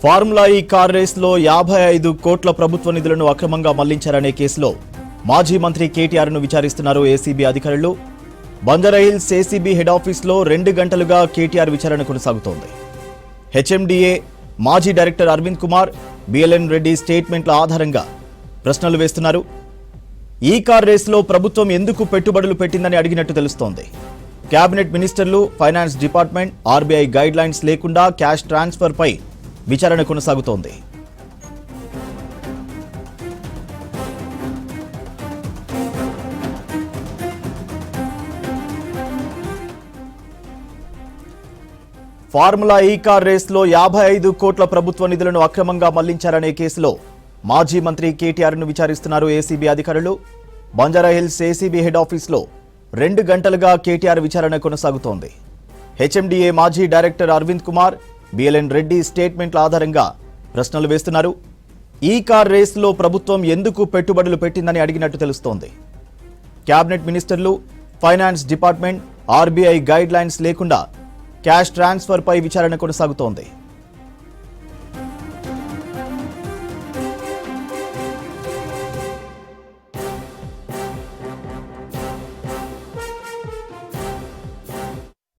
Formula ఈ car రేస్లో 55 కోట్ల ప్రభుత్వ నిధులను అక్రమంగా మళ్లించారనే కేసులో మాజీ మంత్రి కేటీఆర్ను విచారిస్తున్నారు ఏసీబీ అధికారులు. బంజారాహిల్స్ ఏసీబీ హెడ్ ఆఫీస్లో 2 గంటలుగా కేటీఆర్ విచారణ కొనసాగుతోంది. హెచ్ఎండిఏ మాజీ డైరెక్టర్ అరవింద్ కుమార్, బిఎల్ఎన్ రెడ్డి స్టేట్మెంట్ల ఆధారంగా ప్రశ్నలు వేస్తున్నారు. ఈ కార్ రేస్లో ప్రభుత్వం ఎందుకు పెట్టుబడులు పెట్టిందని అడిగినట్టు తెలుస్తోంది. కేబినెట్ మినిస్టర్లు, finance department, RBI guide lines లేకుండా క్యాష్ ట్రాన్స్ఫర్ పై విచారణ కొనసాగుతోంది. ఫార్ములా ఈ కార్ రేస్లో 55 కోట్ల ప్రభుత్వ నిధులను అక్రమంగా మళ్లించారనే కేసులో మాజీ మంత్రి కేటీఆర్ను విచారిస్తున్నారు ఏసీబీ అధికారులు. బంజారాహిల్స్ ఏసీబీ హెడ్ ఆఫీస్లో 2 గంటలుగా కేటీఆర్ విచారణ కొనసాగుతోంది. హెచ్ఎండిఏ మాజీ డైరెక్టర్ అరవింద్ కుమార్, బిఎల్ఎన్ రెడ్డి స్టేట్మెంట్ల ఆధారంగా ప్రశ్నలు వేస్తున్నారు. ఈ కార్ రేస్లో ప్రభుత్వం ఎందుకు పెట్టుబడులు పెట్టిందని అడిగినట్టు తెలుస్తోంది. కేబినెట్ మినిస్టర్లు, finance department, RBI guide lines లేకుండా క్యాష్ ట్రాన్స్ఫర్ పై విచారణ కొనసాగుతోంది.